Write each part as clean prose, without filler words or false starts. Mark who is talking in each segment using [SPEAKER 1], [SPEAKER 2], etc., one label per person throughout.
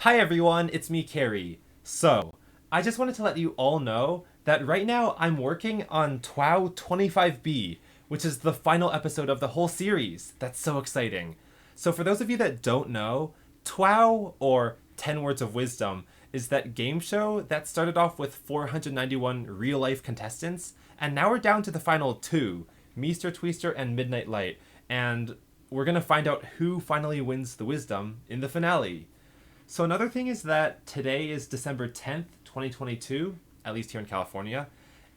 [SPEAKER 1] Hi everyone, it's me, Carrie. So, I just wanted to let you all know that right now I'm working on TWOW 25B, which is the final episode of the whole series. That's so exciting. So, for those of you that don't know, TWOW, or 10 Words of Wisdom, is that game show that started off with 491 real life contestants, and now we're down to the final two, Meester Tweester and Midnight Light, and we're gonna find out who finally wins the wisdom in the finale. So another thing is that today is December 10th, 2022, at least here in California.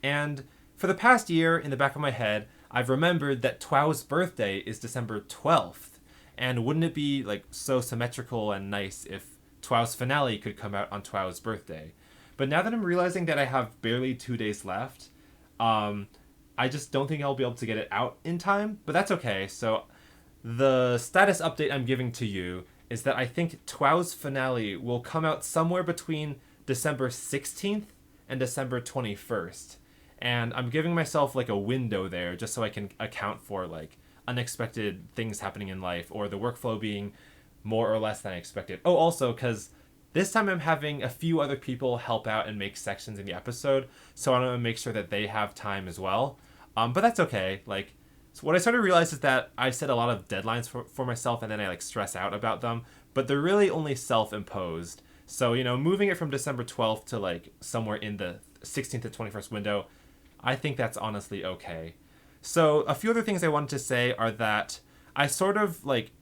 [SPEAKER 1] And for the past year, in the back of my head, I've remembered that TWOW's birthday is December 12th. And wouldn't it be like so symmetrical and nice if TWOW's finale could come out on TWOW's birthday? But now that I'm realizing that I have barely 2 days left, I just don't think I'll be able to get it out in time, but that's okay. So the status update I'm giving to you is that I think TWOW's finale will come out somewhere between December 16th and December 21st. And I'm giving myself like a window there just so I can account for like unexpected things happening in life or the workflow being more or less than I expected. Oh, also, because this time I'm having a few other people help out and make sections in the episode, so I want to make sure that they have time as well. But that's okay. Like, so what I started to realize is that I set a lot of deadlines for myself and then I like stress out about them, but they're really only self-imposed. So, moving it from December 12th to like somewhere in the 16th to 21st window, I think that's honestly okay. So a few other things I wanted to say are that I sort of like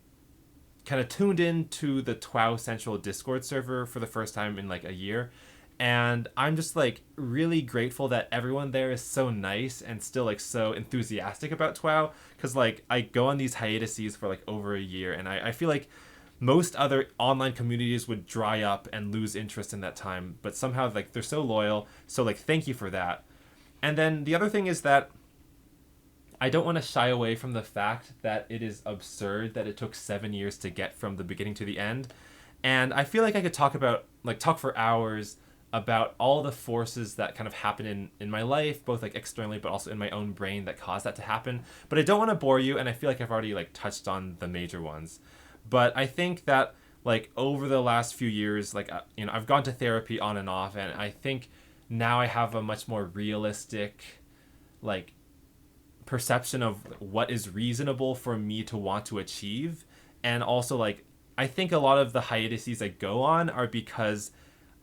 [SPEAKER 1] kind of tuned into the TWOW Central Discord server for the first time in like a year. And I'm just like really grateful that everyone there is so nice and still like so enthusiastic about TWOW. Because like I go on these hiatuses for like over a year, and I feel like most other online communities would dry up and lose interest in that time. But somehow like they're so loyal. So like thank you for that. And then the other thing is that I don't want to shy away from the fact that it is absurd that it took 7 years to get from the beginning to the end. And I feel like I could talk for hours about all the forces that kind of happen in my life, both like externally but also in my own brain that caused that to happen. But I don't want to bore you, and I feel like I've already like touched on the major ones. But I think that like over the last few years, like I've gone to therapy on and off, and I think now I have a much more realistic like perception of what is reasonable for me to want to achieve. And also like I think a lot of the hiatuses I go on are because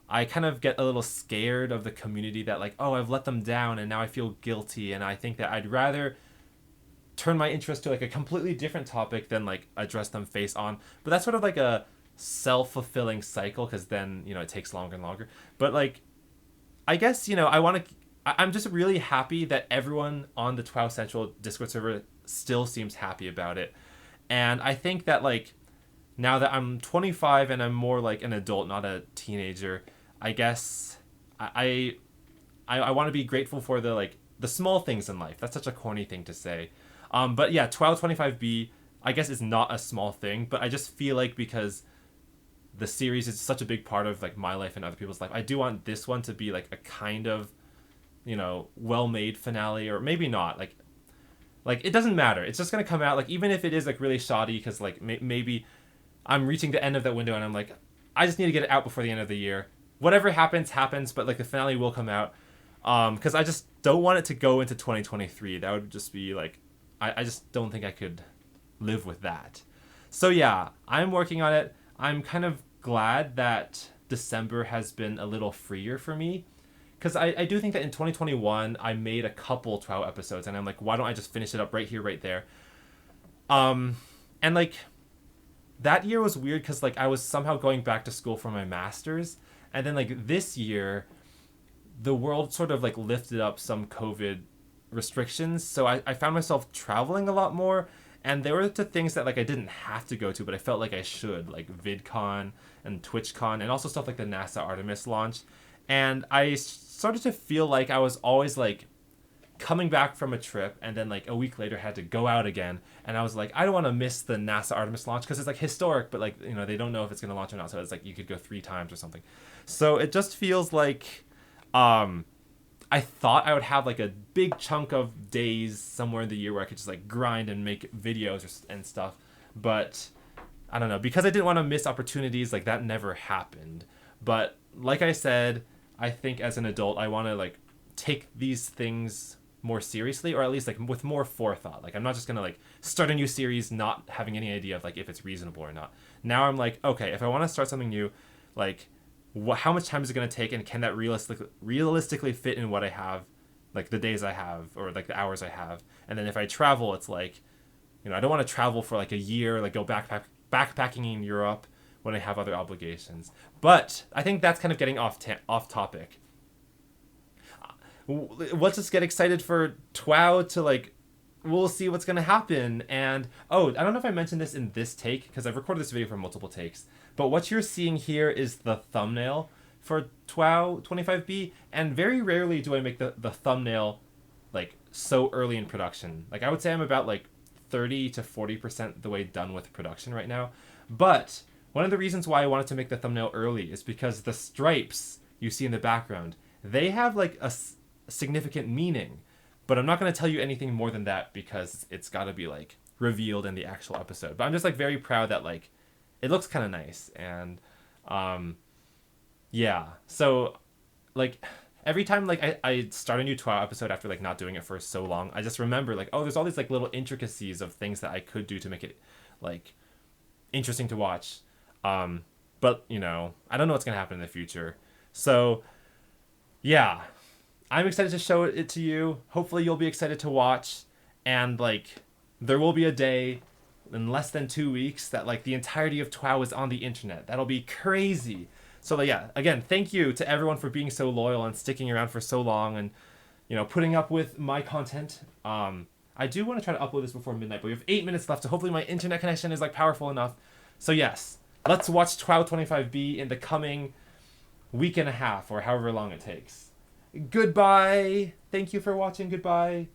[SPEAKER 1] I kind of get a little scared of the community that like, oh, I've let them down and now I feel guilty, and I think that I'd rather turn my interest to like a completely different topic than like address them face on. But that's sort of like a self-fulfilling cycle, because then it takes longer and longer. But like I guess I'm just really happy that everyone on the TWOW Central Discord server still seems happy about it. And I think that like now that I'm 25 and I'm more like an adult, not a teenager, I guess I want to be grateful for the small things in life. That's such a corny thing to say. But yeah, TWOW 25B I guess is not a small thing, but I just feel like because the series is such a big part of like my life and other people's life, I do want this one to be like a kind of well-made finale, or maybe not. Like it doesn't matter. It's just gonna come out, like even if it is like really shoddy, because like maybe I'm reaching the end of that window and I'm like, I just need to get it out before the end of the year. Whatever happens, but like the finale will come out. Because I just don't want it to go into 2023. That would just be like, I just don't think I could live with that. So yeah, I'm working on it. I'm kind of glad that December has been a little freer for me, because I do think that in 2021 I made a couple TWOW episodes, and I'm like, why don't I just finish it up right here, right there? And like that year was weird because like I was somehow going back to school for my master's, and then like this year the world sort of like lifted up some COVID restrictions, so I found myself traveling a lot more. And there were the things that like I didn't have to go to, but I felt like I should, like VidCon and TwitchCon, and also stuff like the NASA Artemis launch. And I started to feel like I was always like coming back from a trip, and then like a week later had to go out again. And I was like, I don't want to miss the NASA Artemis launch because it's like historic, but like they don't know if it's going to launch or not. So it's like you could go 3 times or something. So it just feels like I thought I would have like a big chunk of days somewhere in the year where I could just like grind and make videos and stuff. But I don't know, because I didn't want to miss opportunities, like that never happened. But like I said, I think as an adult I want to like take these things more seriously, or at least like with more forethought. Like I'm not just going to like start a new series not having any idea of like if it's reasonable or not. Now I'm like, okay, if I want to start something new, like how much time is it going to take, and can that realistically fit in what I have, like the days I have or like the hours I have. And then if I travel, it's like, you know, I don't want to travel for like a year, like go backpacking in Europe when I have other obligations. But I think that's kind of getting off topic. Let's just get excited for TWOW to like, we'll see what's gonna happen. And oh, I don't know if I mentioned this in this take because I've recorded this video for multiple takes, but what you're seeing here is the thumbnail for TWOW 25B, and very rarely do I make the thumbnail like so early in production. Like I would say I'm about like 30 to 40% the way done with production right now. But one of the reasons why I wanted to make the thumbnail early is because the stripes you see in the background, they have like a significant meaning. But I'm not going to tell you anything more than that because it's got to be like revealed in the actual episode. But I'm just like very proud that like it looks kind of nice. And yeah, so like every time like I start a new TWOW episode after like not doing it for so long, I just remember like, oh, there's all these like little intricacies of things that I could do to make it like interesting to watch. But you know, I don't know what's gonna happen in the future. So yeah, I'm excited to show it to you. Hopefully you'll be excited to watch. And like there will be a day in less than 2 weeks that like the entirety of TWOW is on the internet. That'll be crazy. So yeah, again, thank you to everyone for being so loyal and sticking around for so long and, you know, putting up with my content. I do want to try to upload this before midnight, but we have 8 minutes left, so hopefully my internet connection is like powerful enough. So yes, let's watch TWOW 25B in the coming week and a half or however long it takes. Goodbye. Thank you for watching. Goodbye.